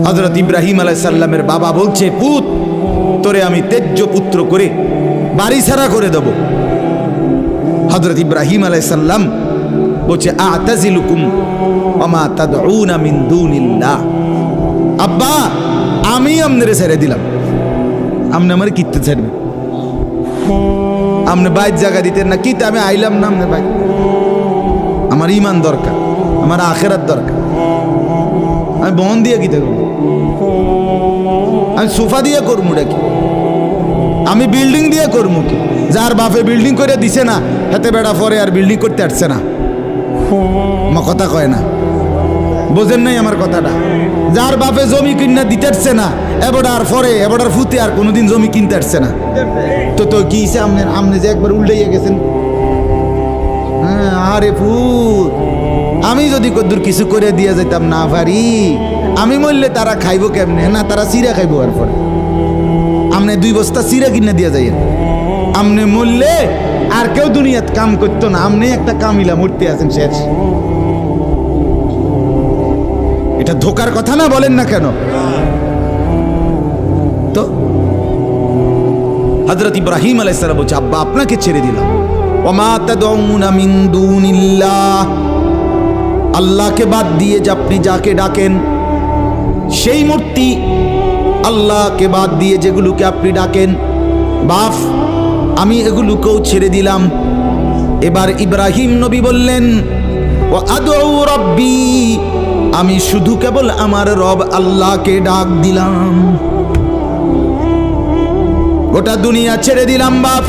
হযরত ইব্রাহিম আলাইহিস সালামের বাবা বলছে, পুত তোরে আমি তেজ্য পুত্র করে বাড়ি ছাড়া করে দেব। হযরত ইব্রাহিম আলাইহিস সালাম বলছে, আ'তাজিলুকুম ওয়া মা তাদউনা মিন দুনিল্লাহ। আব্বা আমি আপনারে ছেড়ে দিলাম, আপনি আমার কিতে ছাড়বে? আপনি বাইর জায়গা দিতেন না, কিতে আমি আইলাম না আপনার বাইর। আমার ঈমান দরকার, আমার আখিরাত দরকার। আমি বন দিয়ে কিতে করব? আমি সোফা দিয়ে করবো নাকি? আমি বিল্ডিং দিয়ে করবো কি? যার বাপে বিল্ডিং করে দিছে না, হাতে বেড়া পরে আর বিল্ডিং করতে আসছে না। আমার কথা কয় না, বোঝেন নাই আমার কথাটা? যার বাপে জমি কিনা দিতে আসছে না, এবারে পরে এবারে ফুতে আর কোনোদিন জমি কিনতে আসছে না, তো কি আপনি যে একবার উল্টাইয়া গেছেন। হ্যাঁ, আরে ফুত, আমি যদি কদ্দুর কিছু করে দিয়ে যেতাম না পারি, আমি মরলে তারা খাইবো কেমনে? না তারা চিরা খাইবো। আর পরে আপনি 2 বস্তা চিরা কিনে দিয়ে যাই, আপনি মরলে আর কেউ দুনিয়াত কাম করতো না, আপনি একটা কামিলা মরতে আছেন শেষ। এটা ধোকার কথা না, বলেন না কেন? তো হযরত ইব্রাহিম আলাইহিস সালাম বলছে, আব্বা আপনাকে ছেড়ে দিলাম। ওমা তাদউনা মিন দুনিল্লাহ, আল্লাহকে বাদ দিয়ে যে আপনি যাকে ডাকেন, সেই মূর্তি আল্লাহকে বাদ দিয়ে যেগুলোকে আপনি ডাকেন, বাপ আমি এগুলোকেও ছেড়ে দিলাম। এবার ইব্রাহিম নবী বললেন, ওয়া আদউ রাব্বি, আমি শুধু কেবল আমার রব আল্লাহকে ডাক দিলাম। গোটা দুনিয়া ছেড়ে দিলাম বাপ,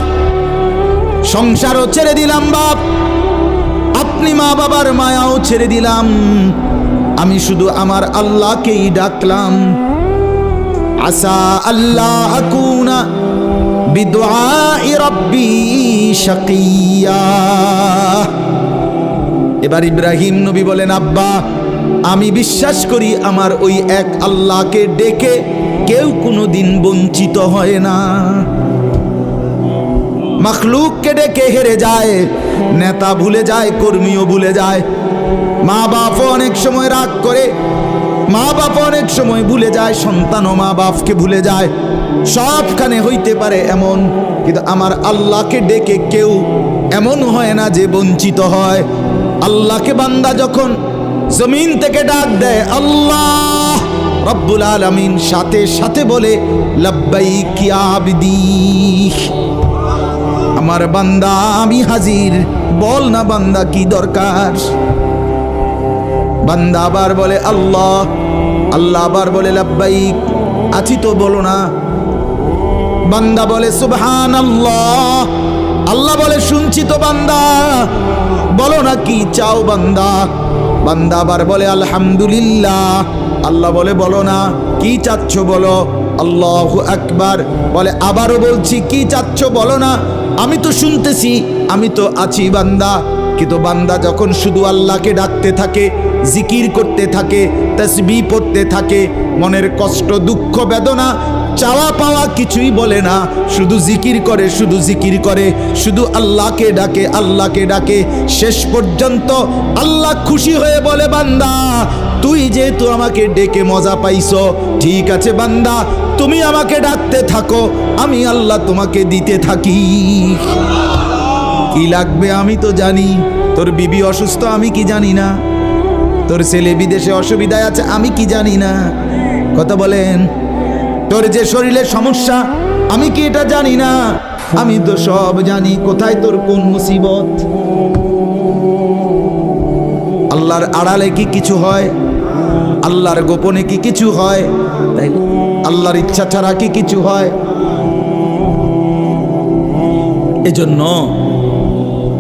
সংসারও ছেড়ে দিলাম বাপ, আপনি মা বাবার মায়াও ছেড়ে দিলাম, আমি শুধু আমার আল্লাহকেই ডাকলাম। আসা আল্লাহ আকুনা বিদুআই রাব্বি শাকিয়া। এবার ইব্রাহিম নবী বলেন, আব্বা আমি বিশ্বাস করি আমার ওই এক আল্লাহকে ডেকে কেউ কোনোদিন বঞ্চিত হয় না। মখলুককে ডেকে হেরে যায়, নেতা ভুলে যায়, কর্মীও ভুলে যায়, মা বাপ অনেক সময় রাগ করে, মা বাপ অনেক সময় ভুলে যায়, সন্তানও মা বাপকে ভুলে যায়, সবখানে হইতে পারে এমন, কিন্তু আমার আল্লাহকে ডেকে কেউ এমন হয় না যে বঞ্চিত হয়। আল্লাহকে বান্দা যখন জমিন থেকে ডাক দেয় আল্লাহ রব্বুল আলামিন সাথে সাথে বলে, লাব্বাইক ইয়া আবদি, আমার বান্দা আমি হাজির, বল না বান্দা কি দরকার। বান্দা আবার বলে আল্লাহ, আল্লাহ আবার বলে লাব্বাইক, আছি তো বলো না। বান্দা বলে সুবহানাল্লাহ, আল্লাহ বলে শুনছি তো বান্দা, বলো না কি চাও বান্দা। বান্দা আবার বলে আলহামদুলিল্লাহ, আল্লাহ বলে বলো না কি চাচ্ছ বলো। আল্লাহু আকবার বলে, আবারও বলছি কি চাচ্ছ বলো না, আমি তো শুনতেছি, আমি তো আছি বান্দা। কিন্তু বান্দা যখন শুধু আল্লাহকে ডাকতে থাকে, জিকির করতে থাকে, তাসবিহ পড়তে থাকে, মনের কষ্ট দুঃখ বেদনা চাওয়া পাওয়া কিছুই বলে না, শুধু জিকির করে, শুধু জিকির করে, শুধু আল্লাহকে ডাকে, আল্লাহকে ডাকে, শেষ পর্যন্ত আল্লাহ খুশি হয়ে বলে, বান্দা তুই যেহেতু আমাকে ডেকে মজা পাইছো, ঠিক আছে বান্দা তুমি আমাকে ডাকতে থাকো, আমি আল্লাহ তোমাকে দিতে থাকি। কি লাগবে আমি তো জানি, তোর বিবি অসুস্থ আমি কি জানি না, তোর ছেলে বিদেশে অসুবিধায় আছে আমি কি জানি না, কথা বলেন, তোর যে শরীরে সমস্যা আমি কি এটা জানি না, আমি তো সব জানি, কোথায় তোর কোন মুসিবত। আল্লাহর আড়ালে কি কিছু হয়, আল্লাহর গোপনে কি কিছু হয়, তাই আল্লাহর ইচ্ছা ছাড়া কি কিছু হয়। এজন্য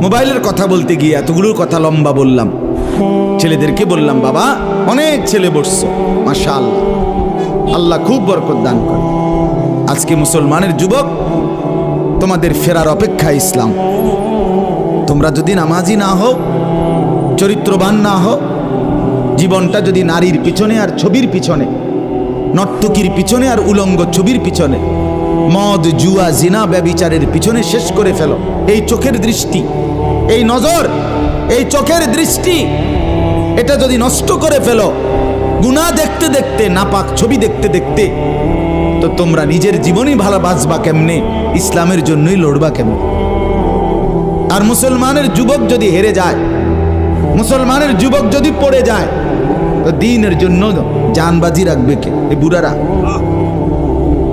মোবাইলের কথা বলতে গিয়ে এতগুলোর কথা লম্বা বললাম। ছেলেদেরকে বললাম, বাবা অনেক ছেলে বসছো, মাশাআল্লাহ, আল্লাহ খুব বরকত দান করে। আজকে মুসলমানের যুবক তোমাদের ফেরার অপেক্ষা ইসলাম। তোমরা যদি নামাজি না হও, চরিত্রবান না হও, জীবনটা যদি নারীর পিছনে আর ছবির পিছনে, নর্তকীর পিছনে আর উলঙ্গ ছবির পিছনে, মদ জুয়া জিনা ব্যভিচারের পিছনে শেষ করে ফেলো। এই চোখের দৃষ্টি, এই নজর, এই চোখের দৃষ্টি, এটা যদি নষ্ট করে ফেলো, গুনাহ দেখতে দেখতে, নাপাক ছবি দেখতে দেখতে তো তোমরা নিজের জীবনই ভালো বাঁচবা কেমনে, ইসলামের জন্যই লড়বা কেমনে? আর মুসলমানের যুবক যদি হেরে যায়, মুসলমানের যুবক যদি পড়ে যায়, তো দ্বীনের জন্য জানবাজি রাখবে কে? এই বুড়ারা,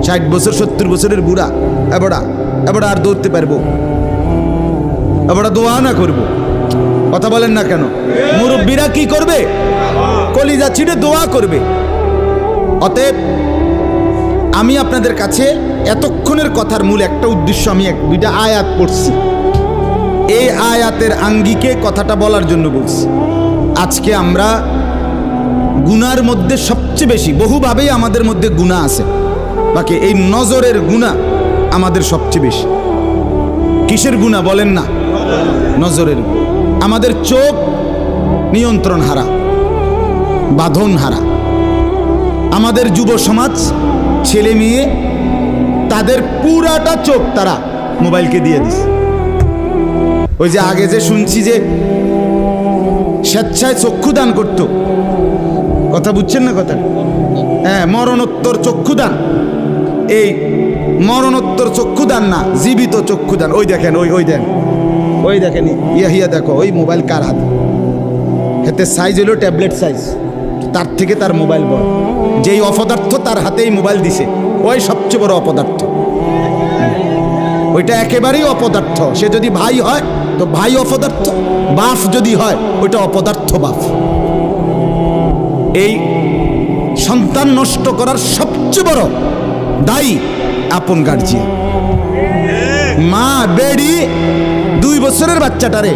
60 বছর 70 বছরের বুড়া, এবারে আর দৌড়তে পারবো? এবারে দোয়া না করবো? কথা বলেন না কেন? মুরব্বীরা কি করবে? কলিজা ছিঁড়ে দোয়া করবে। অতএব আমি আপনাদের কাছে এতক্ষণের কথার মূল একটা উদ্দেশ্য, আমি দুইটা আয়াত পড়ছি, এই আয়াতের আঙ্গিকে কথাটা বলার জন্য বলছি। আজকে আমরা গুনার মধ্যে সবচেয়ে বেশি, বহুভাবেই আমাদের মধ্যে গুনাহ আছে, বাকি এই নজরের গুনাহ আমাদের সবচেয়ে বেশি। কিসের গুনাহ বলেন না? নজরের। আমাদের চোখ নিয়ন্ত্রণ হারা, বাঁধন হারা। আমাদের যুব সমাজ, ছেলে মেয়ে, তাদের পুরাটা চোখ তারা মোবাইলকে দিয়ে দিছে। ওই যে আগে যে শুনছি যে স্বেচ্ছায় চক্ষুদান করত, কথা বুঝছেন না কথা? হ্যাঁ, মরণোত্তর চক্ষুদান। এই মরণোত্তর চক্ষুদান না, জীবিত চক্ষুদান। ওই দেখেন, ওই দেখেন, ইয়া দেখো, ওই মোবাইল কার হাতে? এতে সাইজ হলো ট্যাবলেট সাইজ, তার থেকে তার মোবাইল বড়। যেই অপদার্থ তার হাতেই মোবাইল দিছে, ওই সবচেয়ে বড় অপদার্থ। ওইটা একেবারেই অপদার্থ। সে যদি ভাই হয় তো ভাই অপদার্থ, বাপ যদি হয় ওইটা অপদার্থ বাপ। এই সন্তান নষ্ট করার সবচেয়ে বড় দায়ী আপন গার্জিয়ান। মা বেডি 2 বছরের বাচ্চাটারে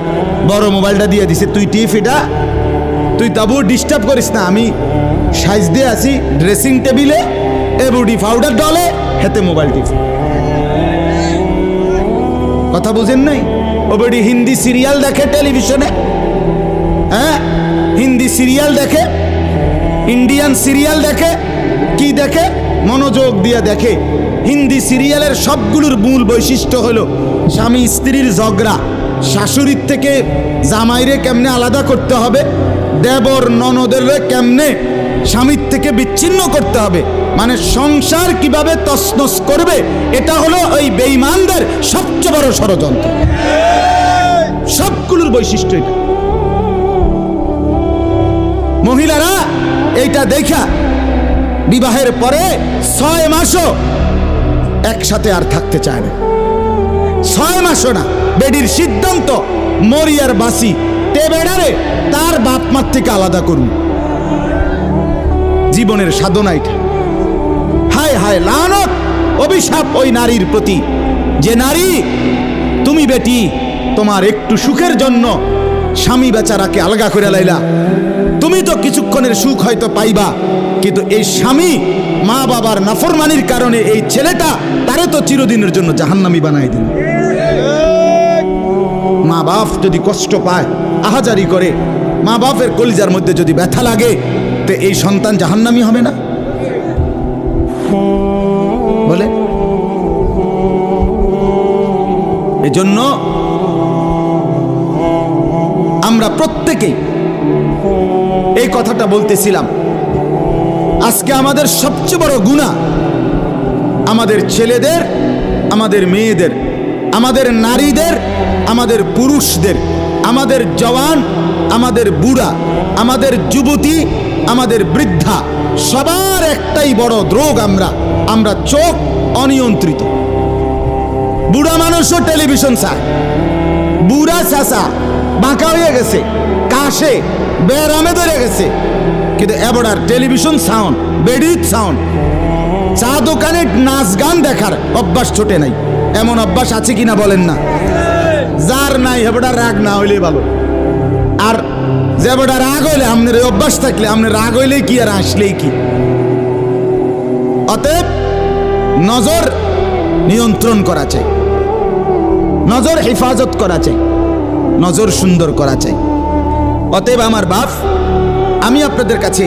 বড় মোবাইলটা দিয়ে দিছে, তুই টিপ এটা, তুই তাবু ডিস্টার্ব করিস না, আমি সাইজ দিয়ে আছি ড্রেসিং টেবিলে, এবুডি পাউডার ডলে, হেতে মোবাইল টিপ। কথা বুঝেন নাই? ও বেডি হিন্দি সিরিয়াল দেখে টেলিভিশনে, হ্যাঁ, হিন্দি সিরিয়াল দেখে, ইন্ডিয়ান সিরিয়াল দেখে। কি দেখে? মনোযোগ দিয়ে দেখে। হিন্দি সিরিয়ালের সবগুলোর মূল বৈশিষ্ট্য হলো স্বামী স্ত্রীর ঝগড়া, শাশুড়ির থেকে জামাইরে কেমনে আলাদা করতে হবে, দেবর ননদের কেমনে স্বামীর থেকে বিচ্ছিন্ন করতে হবে, মানে সংসার কিভাবে তছনছ করবে। এটা হলো ওই বেঈমানদের সবচেয়ে বড় ষড়যন্ত্র। সবগুলোর বৈশিষ্ট্য এটা। মহিলারা এইটা দেখা বিবাহের পরে 6 মাসও একসাথে আর থাকতে চায় না। 6 মাসও না। বেডির সিদ্ধান্ত, মরিয়ার বাসি তে বেড়ারে তার বাপ মার থেকে আলাদা করুন। জীবনের সাধনা এটা। হায় হায়, লানত, অভিশাপ ওই নারীর প্রতি, যে নারী তুমি বেটি তোমার একটু সুখের জন্য স্বামী বেচারাকে আলগা করে লাইলা। তুমি তো কিছুক্ষণের সুখ হয়তো পাইবা, কিন্তু এই স্বামী মা বাবার নাফরমানির কারণে এই ছেলেটা তারে তো চিরদিনের জন্য জাহান্নামী বানাই দিল। মা বাপ যদি কষ্ট পায়, আহাজারি করে, মা বাপের কলিজার মধ্যে যদি ব্যথা লাগে, তো এই সন্তান জাহান্নামী হবে না? বলে এজন্য আমরা প্রত্যেকেই এই কথাটা বলতেছিলাম। আজকে আমাদের সবচেয়ে বড় গুনাহ আমাদের ছেলেদের, আমাদের মেয়েদের, আমাদের নারীদের, আমাদের পুরুষদের, আমাদের জওয়ান, আমাদের বুড়া, আমাদের যুবতী, আমাদের বৃদ্ধা, সবার একটাই বড় রোগ। আমরা চোখ অনিয়ন্ত্রিত। বুড়া মানুষও টেলিভিশন চায়, বুড়া চাচা বাঁকা হয়ে গেছে, কাশে বেরামে ধরে গেছে, কিন্তু এবার টেলিভিশন সাউন্ড, বেডির সাউন্ড, চা দোকানে নাচ গান দেখার অভ্যাস ছোটে নাই। এমন অভ্যাস আছে কিনা বলেন না? যার নাই হেবটা রাগ না হইলেই ভালো। আর যে বেটা রাগ হইলে, আপনার এই অভ্যাস থাকলে, আপনার রাগ হইলেই কি আর আসলেই কি। অতএব নজর নিয়ন্ত্রণ করা চাই, নজর হেফাজত করা চাই, নজর সুন্দর করা চাই। অতএব আমার বাপ, আমি আপনাদের কাছে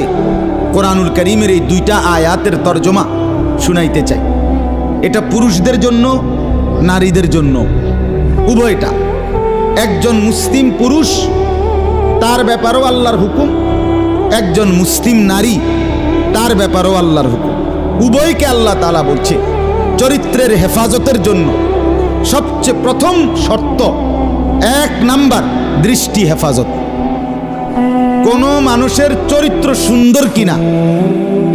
কোরআনুল কারীমের এই 2টা আয়াতের তরজমা শুনাইতে চাই। এটা পুরুষদের জন্য, নারীদের জন্য, উভয়টা। একজন মুসলিম পুরুষ, তার ব্যাপারেও আল্লাহর হুকুম, একজন মুসলিম নারী তার ব্যাপারেও আল্লাহর হুকুম। উভয়কে আল্লাহ তাআলা বলছে চরিত্রের হেফাজতের জন্য সবচেয়ে প্রথম শর্ত, 1 নাম্বার দৃষ্টি হেফাজত। কোনো মানুষের চরিত্র সুন্দর কিনা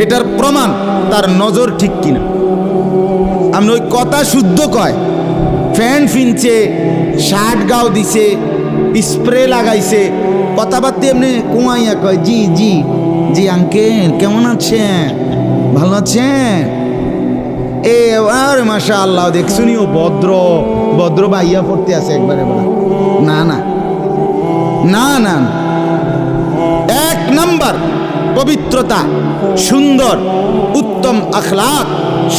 এটার প্রমাণ তার নজর ঠিক কিনা। আমি ওই কথা শুদ্ধ কয়, ফ্যান ফিনছে, শার্ট গাও দিছে, স্প্রে লাগাইছে, কথাবার্তা এমনি কুয়াইয়া কয় জি জি জি আঙ্কেল কেমন আছেন, ভালো আছেন, এ আর মাশাআল্লাহ দেখছুনিও ভদ্র ভদ্র ভাইয়া পড়তে আছে একবারে বলা। না না না না, 1 নাম্বার পবিত্রতা, সুন্দর উত্তম আখলাক,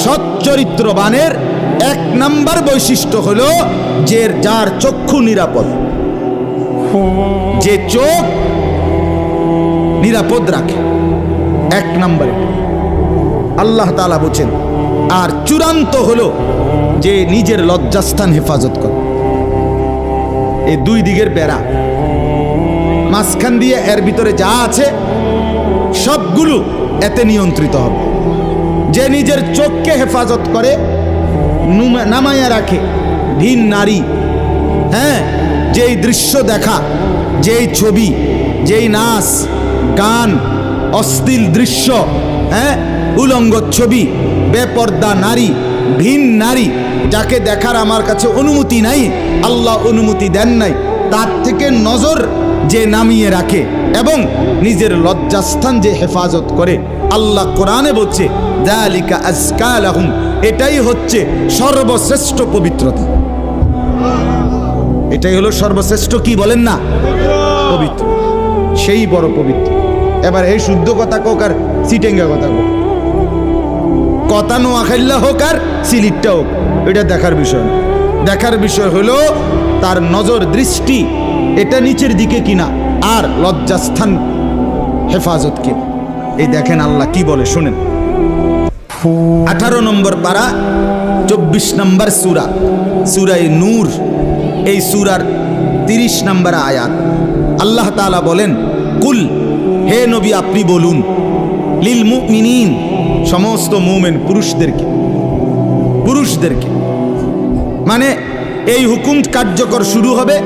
সৎ চরিত্রবানের 1 নাম্বার বৈশিষ্ট্য হলো যে যার চক্ষু নিরাপদ, যে চোখ নিরাপদ রাখে, 1 নাম্বারে আল্লাহ তাআলা বলেন। আর চূড়ান্ত হলো যে নিজের লজ্জাস্থান হেফাজত করে। এই 2 দিকের বেড়া, মাঝখান দিয়ে এর ভিতরে যা আছে সবগুলো এতে নিয়ন্ত্রিত হবে। যে নিজের চোখকে হেফাজত করে, নামায়া রাখে ভিন নারী, হ্যাঁ, যেই দৃশ্য দেখা, যেই ছবি, যেই নাচ গান, অশ্লীল দৃশ্য, হ্যাঁ, উলঙ্গ ছবি, বেপর্দা নারী, ভিন নারী, যাকে দেখার আমার কাছে অনুমতি নাই, আল্লাহ অনুমতি দেন নাই, তার থেকে নজর যে নামিয়ে রাখে এবং নিজের লজ্জাস্থান যে হেফাজত করে, আল্লাহ কোরআনে বলছে যালিকা আযকা লাহুম, এটাই হচ্ছে সর্বশ্রেষ্ঠ পবিত্রতা। এটাই হলো সর্বশ্রেষ্ঠ, কি বলেন না, পবিত্র, সেই বড় পবিত্র। এবার এই শুদ্ধ কথা কোক আর সিটেঙ্গা কথা কোক, কথা নোয়াখাইল্লা হোক আর সিলিটটা হোক, এটা দেখার বিষয় না। দেখার বিষয় হলো তার নজর দৃষ্টি এটা নিচের দিকে কিনা, আর লজ্জাস্থান হেফাজত কিনা। এই দেখেন আল্লাহ কি বলে শুনেন। 18 নম্বর পারা 24 নম্বর সূরা, সূরায়ে নূর, এই সূরার 30 নম্বর আয়াত। আল্লাহ তাআলা বলেন, কুল, হে নবী আপনি বলুন, লিল মুমিনিন, সমস্ত মুমিন পুরুষদেরকে, মানে এই হুকুম কার্যকর শুরু হবে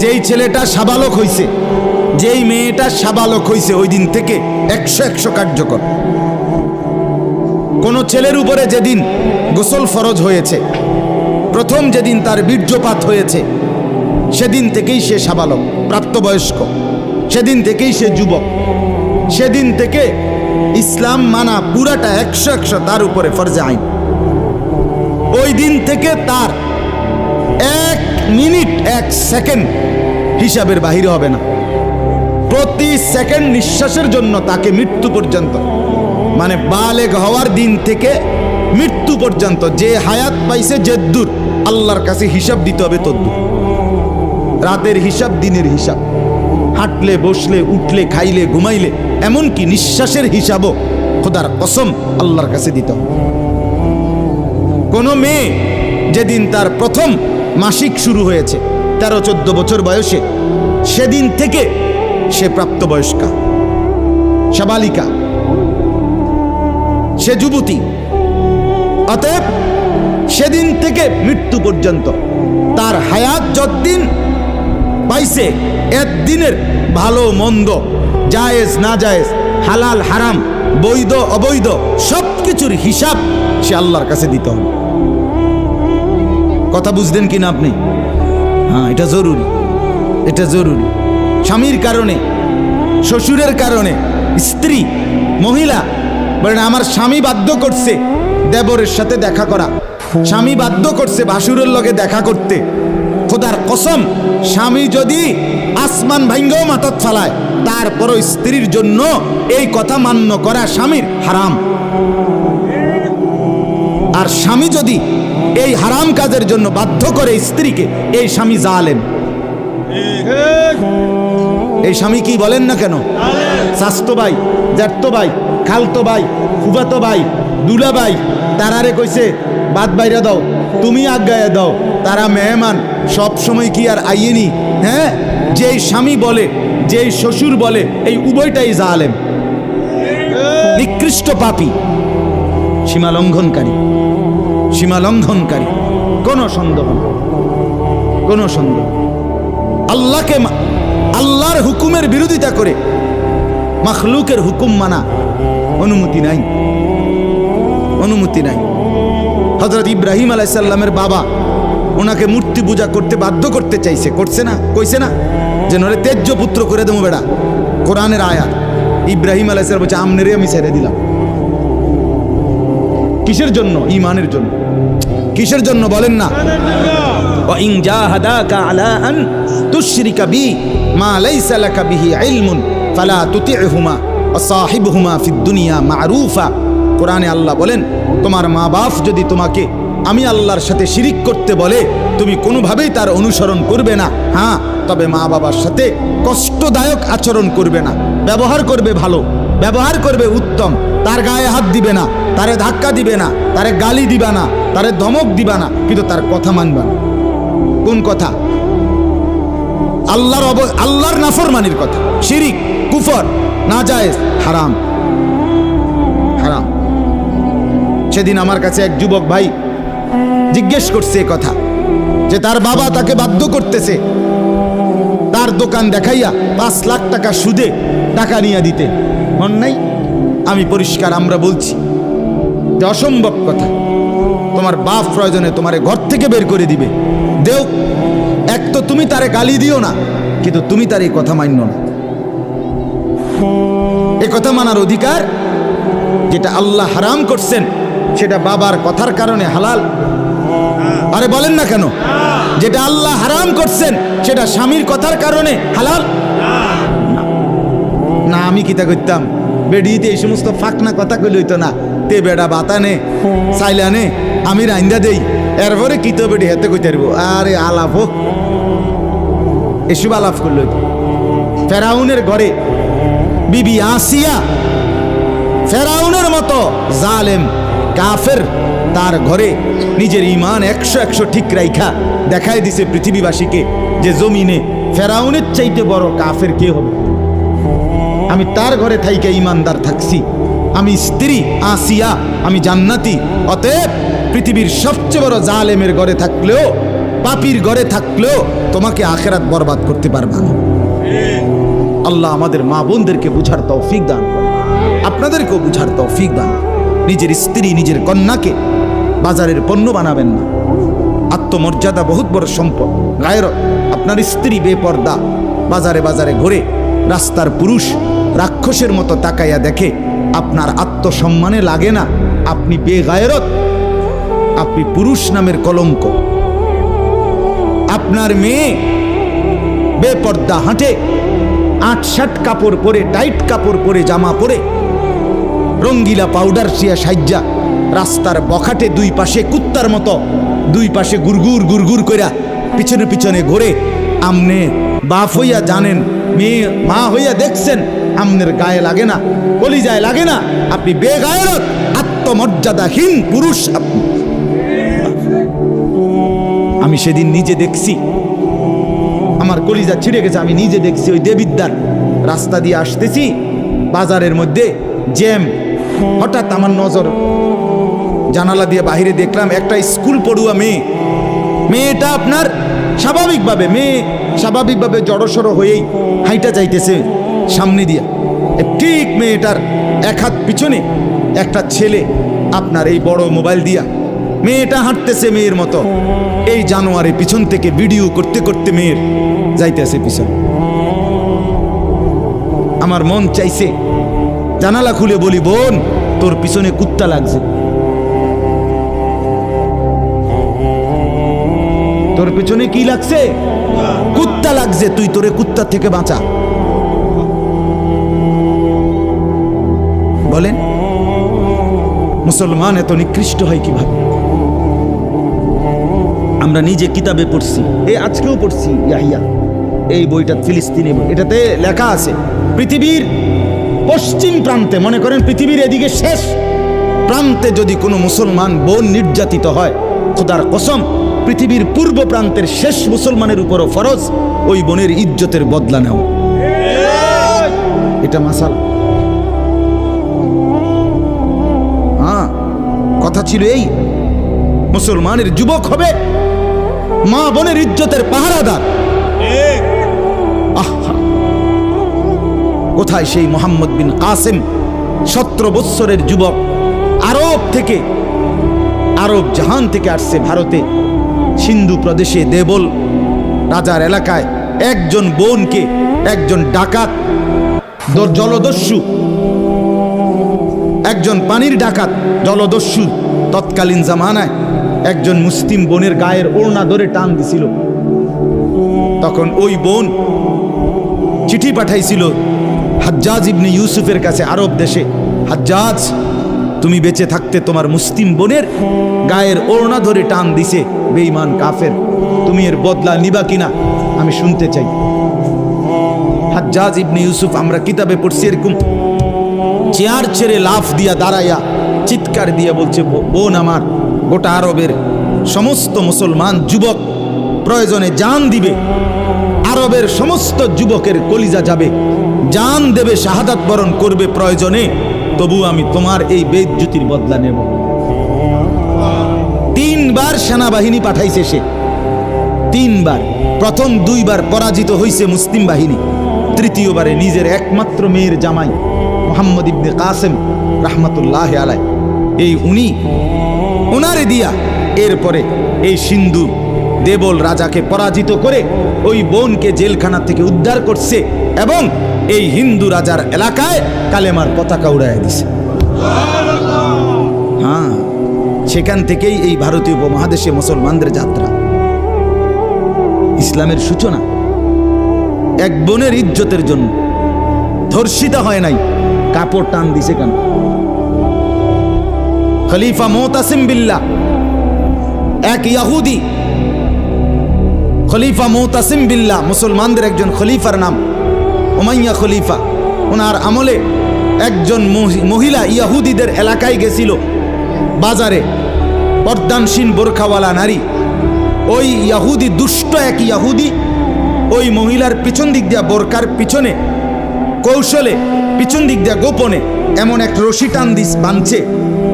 যেই ছেলেটা সাবালক হইছে, যেই মেয়েটা সাবালক হইছে, ওই দিন থেকে 100 কার্যকর। কোন ছেলের উপরে যেদিন গোসল ফরজ হয়েছে, প্রথম যেদিন তার বীর্যপাত হয়েছে, সেদিন থেকেই সে সাবালক, প্রাপ্তবয়স্ক, সেদিন থেকেই সে যুবক, সেদিন থেকে ইসলাম মানা পুরাটা 100 তার উপরে ফরজে আইন। ওই দিন থেকে তার 1 মিনিট 1 সেকেন্ড হিসাবের বাহিরে হবে না। প্রতি সেকেন্ড নিঃশ্বাসের জন্য তাকে মৃত্যু পর্যন্ত, মানে বালেগ হওয়ার দিন থেকে মৃত্যু পর্যন্ত যে হায়াত পাইছে, যেদূর আল্লাহর কাছে হিসাব দিতে হবে তদ্দূর। রাতের হিসাব, দিনের হিসাব, হাঁটলে বসলে উঠলে খাইলে ঘুমাইলে, এমনকি নিঃশ্বাসের হিসাবও খোদার কসম আল্লাহর কাছে দিতে হবে। কোনো মেয়ে যেদিন তার প্রথম মাসিক শুরু হয়েছে 13-14 বছর বয়সে, সেদিন থেকে সে প্রাপ্তবয়স্কা, সাবালিকা, সে যুবতী। অতএব সেদিন থেকে মৃত্যু পর্যন্ত তার হায়াত যতদিন পাইছে, একদিনের ভালো মন্দ, জায়েজ না জায়েজ, হালাল হারাম, বৈধ অবৈধ, সব কিছুর হিসাব সে আল্লাহর কাছে দিতে হবে। কথা বুঝলেন কিনা আপনি? হ্যাঁ, এটা জরুরি, এটা জরুরি। স্বামীর কারণে, শ্বশুরের কারণে, স্ত্রী মহিলা বলেন আমার স্বামী বাধ্য করছে দেবরের সাথে দেখা করা, স্বামী বাধ্য করছে ভাসুরের লগে দেখা করতে, খোদার কসম স্বামী যদি আসমান ভাঙ্গাও মাথাত ফালায়, তারপরও স্ত্রীর জন্য এই কথা মান্য করা স্বামীর হারাম। আর স্বামী যদি এই হারাম কাজের জন্য বাধ্য করে স্ত্রীকে, এই স্বামী জালেম। এই স্বামী কি বলেন না কেন, শাস্তো ভাই, জ্যাঠতো ভাই, খালতো ভাই, ফুফাতো ভাই, দুলা ভাই, তারারে কইছে বাদ বাইরা দাও, তুমি আজ্ঞায় দাও, তারা মেহমান, সব সময় কি আর আইয়েনি? হ্যাঁ, যেই স্বামী বলে, যেই শ্বশুর বলে, এই উভয়টাই জালেম। নিকৃষ্ট পাপী, সীমা লঙ্ঘনকারী, সীমা লঙ্ঘনকারী, কোনো সন্দেহ না, কোনো সন্দেহ। আল্লাহকে, আল্লাহর হুকুমের বিরোধিতা করে মাখলুকের হুকুম মানা অনুমতি নাই, অনুমতি নাই। হযরত ইব্রাহিম আলাইহিস সালামের বাবা ওনাকে মূর্তি পূজা করতে বাধ্য করতে চাইছে, করছে না, কইছে না যে নরে তেজ্য পুত্র করে দেবো বেড়া। কোরআনের আয়াত। ইব্রাহিম আলাইহিস সালাম বলছে আমনেরে আমি ছেড়ে দিলাম। কিসের জন্য? ঈমানের জন্য। কিসের জন্য বলেন না? ওয়া ইন জাহাদাকা আলা আন তুশরিকা বি মা লাইসা লাকা বিহি ইলমুন ফালা তুতি'হুমা ওয়া সাহিবহুমা ফিদ দুনিয়া মা'রুফা। কোরআনে আল্লাহ বলেন, তোমার মা বাপ যদি তোমাকে আমি আল্লাহর সাথে শিরিক করতে বলে তুমি কোনোভাবেই তার অনুসরণ করবে না। হ্যাঁ, তবে মা বাবার সাথে কষ্টদায়ক আচরণ করবে না, ব্যবহার করবে ভালো, ব্যবহার করবে উত্তম, তার গায়ে হাত দিবে না, তারে ধাক্কা দিবে না, তারে গালি দিবা না, তারে ধমক দিবা না, কিন্তু তার কথা মানবা না। কোন কথা? আল্লাহর নাফরমানির কথা। শিরিক, কুফর, নাজায়েজ, হারাম, হারাম। সেদিন আমার কাছে এক যুবক ভাই জিজ্ঞেস করছে কথা যে তার বাবা তাকে বাধ্য করতেছে তার দোকান দেখাইয়া 5 লাখ টাকা সুদে টাকা নিয়ে দিতে। মন নাই? আমি পরিষ্কার আমরা বলছি যে অসম্ভব কথা। তোমার বাপ প্রয়োজনে তোমারে ঘর থেকে বের করে দিবে, দেও। এক তো তুমি তারে গালি দিও না, কিন্তু তুমি তার এই কথা মান্য না। এ কথা মানার অধিকার? যেটা আল্লাহ হারাম করছেন সেটা বাবার কথার কারণে হালাল? আরে বলেন না কেন? যেটা আল্লাহ হারাম করছেন সেটা স্বামীর কথার কারণে হালাল না। আমি কিতা করতাম, বেডিতে এই সমস্ত ফাঁকনা কথা কইলে হইতো না। তে বেড়া বাতানে চাইলানে আমি রাইন্দা দেই, এরপরে কিতো বেডি হেতে কইতে পারবো। আরে আলাপ হোক, এসব আলাপ করলে হইতো। ফেরাউনের ঘরে বিবি আসিয়া, ফেরাউনের মতো জালেম কাফের, তার ঘরে নিজের ঈমান 100 ঠিক রাইখা দেখায় দিছে পৃথিবীবাসীকে যে জমিনে ফেরাউনের চাইতে বড় কাফের কে হবে। আমি তার ঘরে থাইকে ঈমানদার থাকছি, আমি স্ত্রী আসিয়া, আমি জান্নাতি। অতএব পৃথিবীর সবচেয়ে বড় জালেমের ঘরে থাকলেও, পাপীর ঘরে থাকলেও তোমাকে আখিরাত বরবাদ করতে পারবা না। আল্লাহ আমাদের মা বোনদেরকে বুঝার তৌফিক দান করে, আপনাদেরকেও বুঝার তৌফিক দান। নিজের স্ত্রী, নিজের কন্যাকে বাজারের পণ্য বানাবেন না। আত্মমর্যাদা বহুত বড় সম্পদ, গায়রত। আপনার স্ত্রী বেপর্দা বাজারে বাজারে ঘুরে রাস্তার পুরুষ রাক্ষসের মতো তাকাইয়া দেখে, আপনার আত্মসম্মানে লাগে না, আপনি বেগায়রত, আপনি পুরুষ নামের কলঙ্ক। আপনার মেয়ে বেপর্দা হাঁটে, 8-7 কাপড় পরে, টাইট কাপড় পরে, জামা পরে, রঙ্গিলা পাউডার শিয়া সাজ্জা রাস্তার বখাটে দুই পাশে কুত্তার মতো দুই পাশে গুরগুর গুরগুর কইরা পিছনে পিছনে ঘুরে। আমনে বাপ হইয়া জানেন, মেয়ে মা হইয়া দেখছেন, আমনের গায়ে লাগে না, কলিজায় লাগে না। আপনি বেগায়রত, আত্মমর্যাদাহীন পুরুষ আপনি। আমি সেদিন নিজে দেখছি, আমার কলিজা ছিঁড়ে গেছে। আমি নিজে দেখছি, ওই দেবিদ্যার রাস্তা দিয়ে আসতেছি, বাজারের মধ্যে জ্যাম। হঠাৎ আমার নজর জানালা দিয়ে বাহিরে দেখলাম একটা স্কুল পড়ুয়া মেয়ে। মেয়েটা আপনার স্বাভাবিকভাবে জড়সড় হয়েই হাইটা যাইতেছে সামনে দিয়া। ঠিক মেয়েটার এক হাত পিছনে একটা ছেলে আপনার এই বড় মোবাইল দিয়া, মেয়েটা হাঁটতেছে মেয়ের মতো। এই জানোয়ারে পিছন থেকে ভিডিও করতে করতে মেয়ের যাইতেছে পিছনে। আমার মন চাইছে জানালা খুলে বলি, বোন তোর পিছনে কুত্তা লাগছে, তোর পিছনে কি লাগছে? কুত্তা লাগছে, তুই তোরে কুত্তা থেকে বাঁচা। বলেন মুসলমান এত নিকৃষ্ট হয় কিভাবে? আমরা নিজে কিতাবে পড়ছি, এই আজকেও পড়ছি ইয়াহিয়া, এই বইটা ফিলিস্তিনি বই। এটাতে লেখা আছে পৃথিবীর পশ্চিম প্রান্তে, মনে করেন পৃথিবীর এদিকে শেষ প্রান্তে যদি কোনো মুসলমান বোন নির্যাতিত হয়, খোদার কসম পৃথিবীর পূর্ব প্রান্তের শেষ মুসলমানের উপরও ফরজ ওই বোনের ইজ্জতের বদলা নেও। এটা মাসাল। কথা ছিল এই, মুসলমানের যুবক হবে মা বোনের ইজ্জতের পাহারাদার। আহা, কোথায় সেই মোহাম্মদ বিন কাসেম, 17 বৎসরের যুবক, আরব থেকে, আরব জাহান থেকে আসছে ভারতে, সিন্ধু প্রদেশে দেবল রাজার এলাকায় একজন বোনকে একজন ডাকাত, জলদস্যু, একজন পানির ডাকাত জলদস্যু তৎকালীন জামানায় একজন মুসলিম বোনের গায়ের ওড়না ধরে টান দিছিল। তখন ওই বোন চিঠি পাঠাইছিল হাজ্জাজ ইবনে ইউসুফের কাছে আরব দেশে, হাজ্জাজ তুমি বেঁচে থাকতে তোমার মুসলিম বোনের গায়ের ওড়না ধরে টান দিছে বেঈমান কাফের, তুমি এর বদলা নিবা কিনা আমি শুনতে চাই। হাজ্জাজ ইবনে ইউসুফ আমরা কিতাবে পড়ছি এরকম চেয়ার ছেড়ে লাফ দিয়া দাঁড়াইয়া চিৎকার দিয়ে বলছে, বোন আমার, গোটা আরবের সমস্ত মুসলমান যুবক প্রয়োজনে জান দিবে, আরবের সমস্ত যুবকের কলিজা যাবে, জান দেবে, শাহাদাত বরণ করবে প্রয়োজনে, তবু আমি তোমার এই বেইজ্জতির বদলা নেব। 3 বার সেনাবাহিনী পাঠাইছে সে, 3 বার, প্রথম 2 বার পরাজিত হইছে মুসলিম বাহিনী, তৃতীয়বারে নিজের একমাত্র মেয়ের জামাই মোহাম্মদ ইবনে কাসেম রাহমাতুল্লাহ আলাইহি, এই উনি ওনারে দিয়া এরপরে এই সিন্ধু দেবল রাজাকে পরাজিত করে ওই বোনকে জেলখানা থেকে উদ্ধার করছে এবং এই হিন্দু রাজার এলাকায় কালেমার পতাকা উড়াইয়া দিছে। হ্যাঁ, সেখান থেকেই এই ভারতীয় উপমহাদেশে মুসলমানদের যাত্রা, ইসলামের সূচনা। এক বোনের ইজ্জতের জন্য ধর্ষিতা হয় নাই, কাপড় টান দিছে কেন? খলিফা মুতাসিম বিল্লাহ, এক ইহুদি খলিফা মুতাসিম বিল্লাহ, মুসলমানদের একজন খলিফার নাম উমাইয়া খলিফা, ওনার আমলে একজন মহিলা ইহুদিদের এলাকায় গেছিল, বাজারে পর্দানসীন বোরখাওয়ালা নারী, ওই ইহুদি, দুষ্ট এক ইহুদি ওই মহিলার পিছন দিক দিয়া, বোরকার পিছনে কৌশলে পিছন দিক দিয়া গোপনে এমন এক রশি টান দিস বাঁধছে।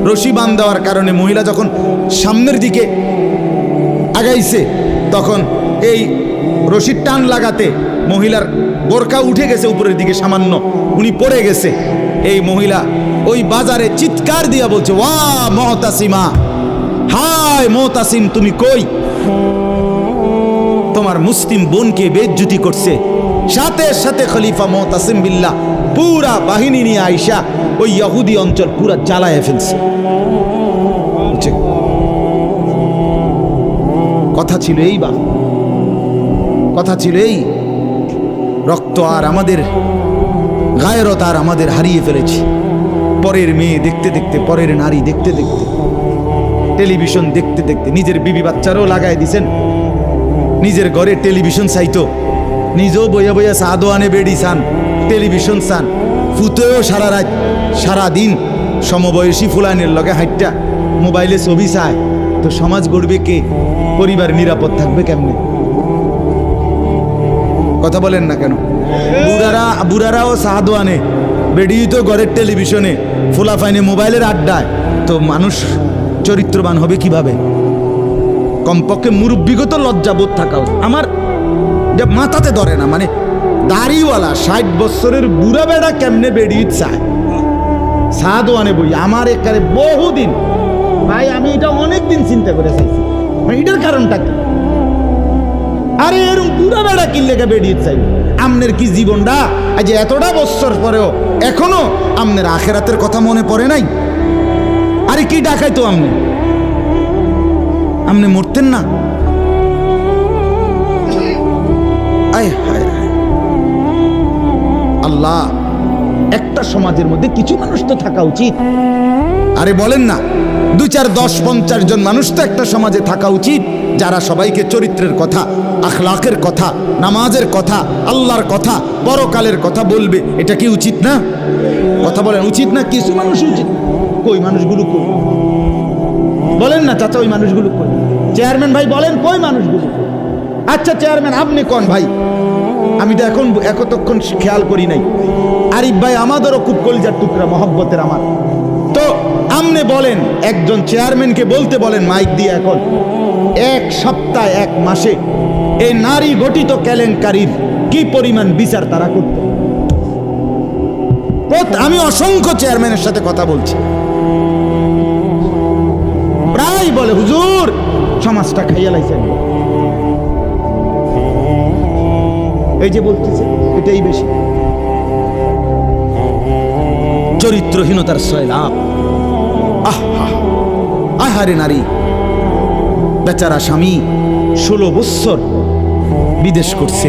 রশি বাঁধ দেওয়ার কারণে মহিলা যখন সামনের দিকে আগাইছে তখন এই রশির টান লাগাতে মহিলার বোরকা উঠে গেছে উপরের দিকে সামান্য, উনি পড়ে গেছে। এই মহিলা ওই বাজারে চিৎকার দিয়া বলছে, ওয়া মুতাসিমা, হায় মুতাসিম তুমি কই, তোমার মুসলিম বোনকে বেইজ্জতি করছে। সাথে সাথে খলিফা মুতাসিম বিল্লাহ পুরা বাহিনী নিয়ে আইসা ওই ইহুদি অঞ্চল পুরা জ্বালায় ফেলছে। কথা ছিল এই, বা কথা ছিল এই, রক্ত আর আমাদের গায়রত আর আমাদের হারিয়ে ফেলেছি। পরের মেয়ে দেখতে দেখতে, পরের নারী দেখতে দেখতে, টেলিভিশন দেখতে দেখতে, নিজের বিবি বাচ্চারও লাগাই দিছেন, নিজের ঘরে টেলিভিশন চাইতো, নিজেও বইয়া বইয়া চা দোয়ানে বেড়ি চান, টেলিভিশন চান, ফুতেও সারা রাত সারা দিন সমবয়সী ফুলানের লগে হাইটটা মোবাইলে ছবি চায়, তো সমাজ গড়বে কে? পরিবার নিরাপদ থাকবে কেমনে? কথা বলেন না কেন? বুড়ারাও চা দোয়ানে, বেড়ি তো ঘরের টেলিভিশনে, ফুলা ফাইনে মোবাইলের আড্ডায়, তো মানুষ চরিত্রবান হবে কিভাবে? কমপক্ষে মুরব্বিগত লজ্জাবোধ থাকা উচিত। আমার যে মাথাতে ধরে না, মানে দাড়িওয়ালা 60 বছরের বুড়া বেড়া কেমনে বেড়িয়ে চায় চা দোয়ানে বই? আমার একারে বহুদিন ভাই, আমি এটা অনেকদিন চিন্তা করে চাইছি, এটার কারণটা কি? আরে এরকম বুড়া বেড়া কি লেগে বেড়িয়ে চাই? আমনের কি জীবনটা আজ এতটা বছর পরেও এখনো আমনের আখেরাতের কথা মনে পড়ে নাই? আরে কি ডাকাই তো আমনে মরতেন না? আয় হায় আল্লাহ, একটা সমাজের মধ্যে কিছু মানুষ তো থাকা উচিত। আরে বলেন না, 2, 4, 10, 50 জন মানুষ তো একটা সমাজে থাকা উচিত, যারা সবাইকে চরিত্রের কথা, আখলাকের কথা, নামাজের কথা, আল্লাহর কথা, পরকালের কথা বলবে। এটা কি উচিত না? কথা বলেন, উচিত না? কিছু মানুষ উচিত। কই মানুষগুলো কই? বলেন না চাচা, ওই মানুষগুলো কই? চেয়ারম্যান ভাই বলেন, কই মানুষগুলো? আচ্ছা চেয়ারম্যান আপনি কোন ভাই? আমি তো এতক্ষণ খেয়াল করি নাই। আরিফ ভাই আমাদেরও খুব কলিজার টুকরা, মহব্বতের আমার। তো সামনে বলেন, একজন চেয়ারম্যানকে বলতে বলেন মাইক দিয়ে, এখন এক সপ্তাহ এক মাসে এই নারী গঠিত কেলেঙ্কারির কি পরিমাণ বিচার তারা করত। আমি অসংখ্য চেয়ারম্যানের সাথে কথা বলছি, প্রায় বলে হুজুর সমাজটা খাইয়া লাইছে। এই যে বলতেছে এটাই বেশি চরিত্রহীনতার সয়লাভ। আহারে নারী, বেচারা স্বামী 16 বছর বিদেশ করছে,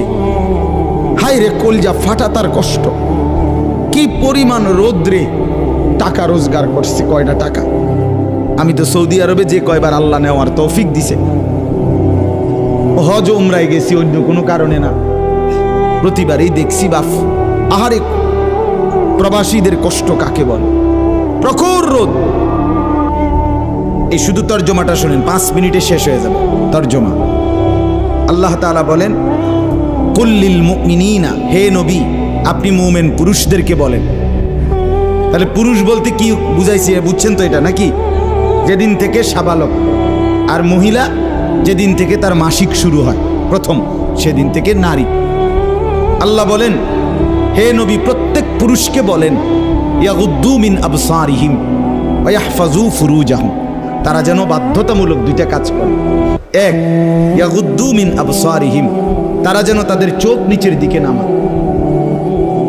হায় রে কলজা ফাটা তার কষ্ট। কি পরিমাণ রোদ্রে টাকা রোজগার করছে, কয়টা টাকা। আমি তো সৌদি আরবে যে কয়বার আল্লাহ নেওয়ার তৌফিক দিছে, হজ উমরায় গেছি অন্য কোনো কারণে না, প্রতিবারই দেখছি বাফ আহারে প্রবাসীদের কষ্ট কাকে বলে। প্রখর রোদ। এই শুধু তর্জমাটা শুনেন, 5 মিনিটে শেষ হয়ে যাবে তর্জমা। আল্লাহ তাআলা বলেন কুল্লিল মুমিনিনা, হে নবী আপনি মুমিন পুরুষদেরকে বলেন। তাহলে পুরুষ বলতে কি বুঝাইছে বুঝছেন তো এটা নাকি? যেদিন থেকে সাবালক, আর মহিলা যেদিন থেকে তার মাসিক শুরু হয় প্রথম, সেদিন থেকে নারী। আল্লাহ বলেন হে নবী প্রত্যেক পুরুষকে বলেন ইয়াগুদ্দু মিন আবসারিহিম ওয়া ইয়াহফাজু ফুরুজাহুম, তারা যেন বাধ্যতামূলক দুইটা কাজ করে। এক, ইয়াগুদ্দু মিন আবসারিহিম, তারা যেন তাদের চোখ নিচের দিকে নামায়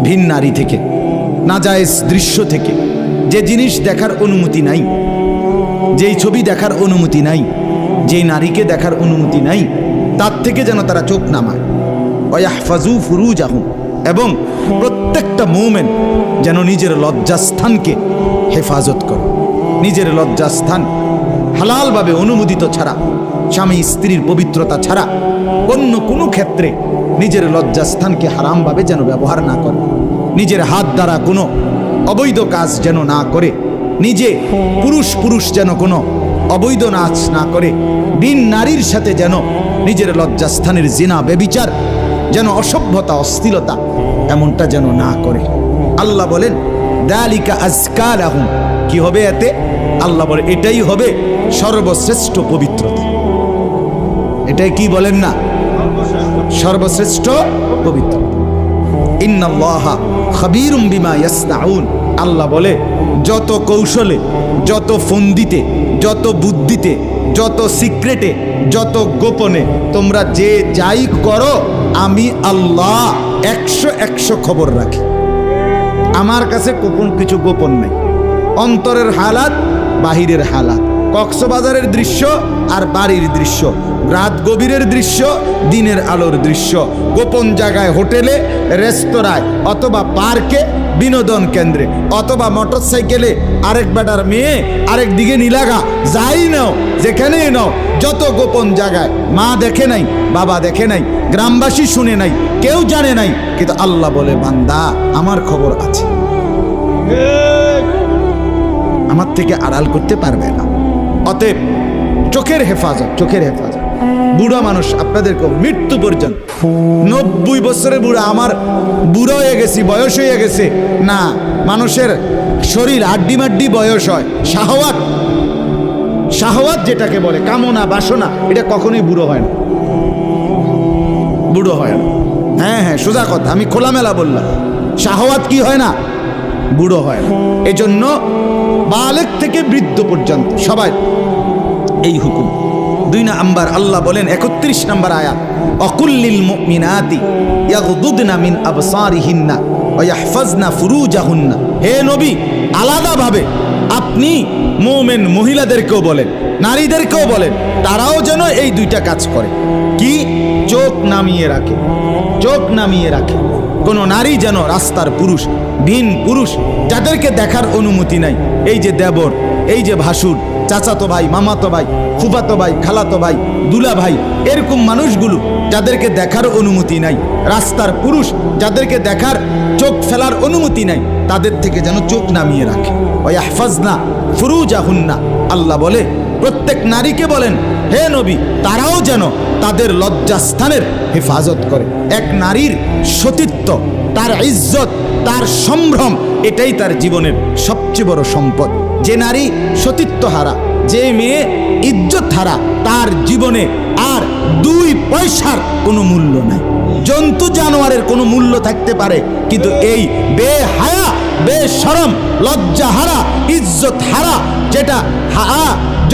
ভিন নারী থেকে, নাজায়েজ দৃশ্য থেকে, যে জিনিস দেখার অনুমতি নাই, যেই ছবি দেখার অনুমতি নাই, যেই নারীকে দেখার অনুমতি নাই, তার থেকে যেন তারা চোখ নামায়। ওয়া ইয়াহফাজু ফুরুজাহুম, এবং প্রত্যেকটা মুমিন যেন নিজের লজ্জাস্থানকে হেফাজত করে। নিজের লজ্জাস্থান হালালভাবে অনুমোদিত ছাড়া, স্বামী স্ত্রীর পবিত্রতা ছাড়া অন্য কোনো ক্ষেত্রে নিজের লজ্জাস্থানকে হারামভাবে যেন ব্যবহার না করে। নিজের হাত দ্বারা কোনো অবৈধ কাজ যেন না করে, নিজে পুরুষ যেন কোনো অবৈধ নাচ না করে, ভিন নারীর সাথে যেন নিজের লজ্জাস্থানের জিনা বেবিচার, যেন অসভ্যতা অশ্লীলতা এমনটা যেন না করে। আল্লাহ বলেন যালিকা আজকা লাহুম, কি হবে এতে? আল্লাহ বলে এটাই হবে সর্বশ্রেষ্ঠ পবিত্রতা। এটাই কি বলেন না? সর্বশ্রেষ্ঠ পবিত্রতা। ইন্নাল্লাহা খাবীরুম বিমা ইয়াসনাউন, আল্লাহ বলে যত কৌশলে, যত ফন্দিতে, যত বুদ্ধিতে, যত সিক্রেটে, যত গোপনে তোমরা যে যাই করো, আমি আল্লাহ 100 খবর রাখি। আমার কাছে গোপন কিছু গোপন নেই। অন্তরের হালাত, বাহিরের হালাত, কক্সবাজারের দৃশ্য আর বাড়ির দৃশ্য, রাত গভীরের দৃশ্য, দিনের আলোর দৃশ্য, গোপন জায়গায়, হোটেলে, রেস্তোরাঁয়, অথবা পার্কে, বিনোদন কেন্দ্রে, অথবা মোটরসাইকেলে আরেক বেটার মেয়ে আরেক দিকে নিলাগা, যাই নাও, যেখানেই নাও, যত গোপন জায়গায়, মা দেখে নাই, বাবা দেখে নাই, গ্রামবাসী শুনে নাই, কেউ জানে নাই, কিন্তু আল্লাহ বলে বান্দা আমার খবর আছে, আমার থেকে আড়াল করতে পারবে না। অতএব চোখের হেফাজত, চোখের হেফাজত। বুড়া মানুষ আপনাদেরকে মৃত্যু পর্যন্ত, 90 বছরের বুড়া, আমার বুড়া হয়ে গেছি, বয়স হয়ে গেছে না, মানুষের শরীর আড্ডি মাড্ডি বয়স হয়। শাহওয়াত, শাহওয়াত যেটাকে বলে, কামনা বাসনা, এটা কখনোই বুড়ো হয় না, বুড়ো হয় না। হ্যাঁ, সোজা কথা, আমি খোলামেলা বললাম, শাহওয়াত কি হয় না? বুড়ো হয় না। এজন্য বালেগ থেকে বৃদ্ধ পর্যন্ত সবাই এই হুকুম। 2 নাম্বার আল্লাহ বলেন 31 নম্বর আয়াত, অকুল্লিল মুমিনাতি ইয়াগুদুদনা মিন আবসারিহিন্না ওয়া ইয়াহফাজনা ফুরুজাহুন্না, হে নবী আলাদাভাবে আপনি মুমিন মহিলাদেরকেও বলেন, নারীদেরকেও বলেন, তারাও যেন এই 2টা কাজ করে। কি? চোখ নামিয়ে রাখে, চোখ নামিয়ে রাখে। কোনো নারী যেন রাস্তার পুরুষ, ভিন পুরুষ যাদেরকে দেখার অনুমতি নাই, এই যে দেবর, এই যে ভাসুর, চাচাতো ভাই, মামাতো ভাই, ফুফাতো ভাই, খালাতো ভাই, দুলা ভাই, এরকম মানুষগুলো যাদেরকে দেখার অনুমতি নাই, রাস্তার পুরুষ যাদেরকে দেখার, চোখ ফেলার অনুমতি নাই, তাদের থেকে যেন চোখ নামিয়ে রাখে। ওয়া ইয়াহফাজনা ফুরুজাহুন্না, আল্লাহ বলে প্রত্যেক নারীকে বলেন, হে নবী, তারাও যেন তাদের লজ্জাস্থানের হেফাজত করে। এক নারীর সতীত্ব, তার ইজ্জত, তার সম্ভ্রম, এটাই তার জীবনের সবচেয়ে বড় সম্পদ। যে নারী সতীত্ব হারা, যে মেয়ে ইজ্জত হারা, তার জীবনে আর 2 পয়সার কোনো মূল্য নাই। জন্তু জানোয়ারের কোনো মূল্য থাকতে পারে, কিন্তু এই বেহায়া, বেশরম, লজ্জা হারা, ইজ্জত হারা, যেটা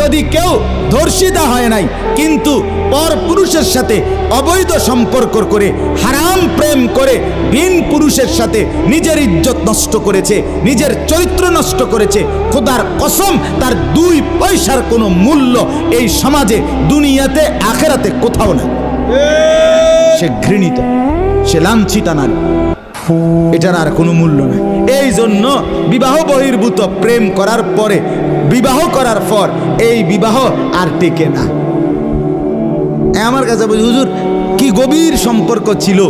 যদি কেউ ধর্ষিতা হয় নাই কিন্তু পর পুরুষের সাথে অবৈধ সম্পর্ক করে, হারাম প্রেম করে, ভিন পুরুষের সাথে নিজের ইজ্জত নষ্ট করেছে, নিজের চরিত্র নষ্ট করেছে, খোদার কসম তার 2 পয়সার কোনো মূল্য এই সমাজে, দুনিয়াতে, আখেরাতে কোথাও নাই। সে ঘৃণিত, সে লাঞ্ছিতা নারী, এটার আর কোনো মূল্য নাই। এই জন্য বিবাহ বহির্ভূত প্রেম করার পরে, বিবাহ করার পর এই বিবাহ আর টেকে না। আমার কাছে বলি, হুজুর কি গভীর সম্পর্ক ছিল,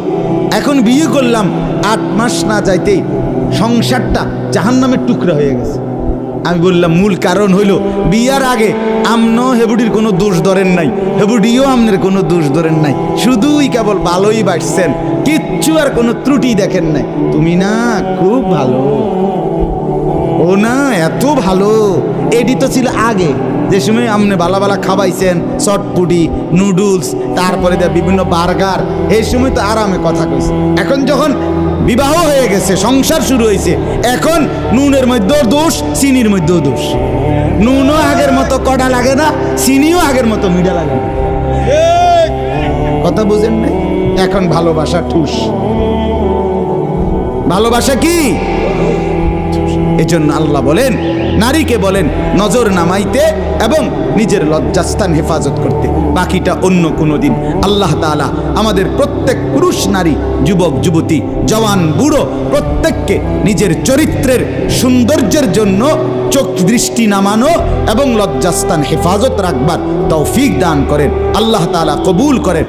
এখন বিয়ে করলাম, 8 মাস না যাইতেই সংসারটা জাহান্নামের টুকরা হয়ে গেছে। আমি বললাম মূল কারণ হইল বিয়ার আগে আমনো হেবুডির কোনো দোষ ধরেন নাই, হেবুডিও আমনের কোনো দোষ ধরেন নাই, শুধুই কেবল ভালোই বাসছেন, কিচ্ছু আর কোনো ত্রুটি দেখেন নাই। তুমি না খুব ভালো, ও না এত ভালো, এটি তো ছিল আগে, যে সময় আপনি বালা বালা খাওয়াইছেন, চটপুটি, নুডলস, তারপরে বিভিন্ন বার্গার, এই সময় তো আরামে কথা কইছে। এখন যখন বিবাহ হয়ে গেছে, সংসার শুরু হয়েছে, এখন নুনের মধ্যেও দোষ, চিনির মধ্যেও দোষ। নুনও আগের মতো কড়া লাগে না, চিনিও আগের মতো মিঠা লাগে না। কথা বুঝেন না? এখন ভালোবাসা ঠুস। ভালোবাসা কি? এজন্য আল্লাহ বলেন, নারীকে বলেন নজর নামাইতে এবং নিজের লজ্জাস্থান হেফাজত করতে, বাকিটা অন্য কোনো দিন। আল্লাহ তাআলা আমাদের প্রত্যেক পুরুষ, নারী, যুবক, যুবতী, জওয়ান, বুড়ো প্রত্যেককে নিজের চরিত্রের সৌন্দর্যের জন্য চোখ দৃষ্টি নামানো এবং লজ্জাস্থান হেফাজত রাখবার তৌফিক দান করেন। আল্লাহ তাআলা কবুল করেন।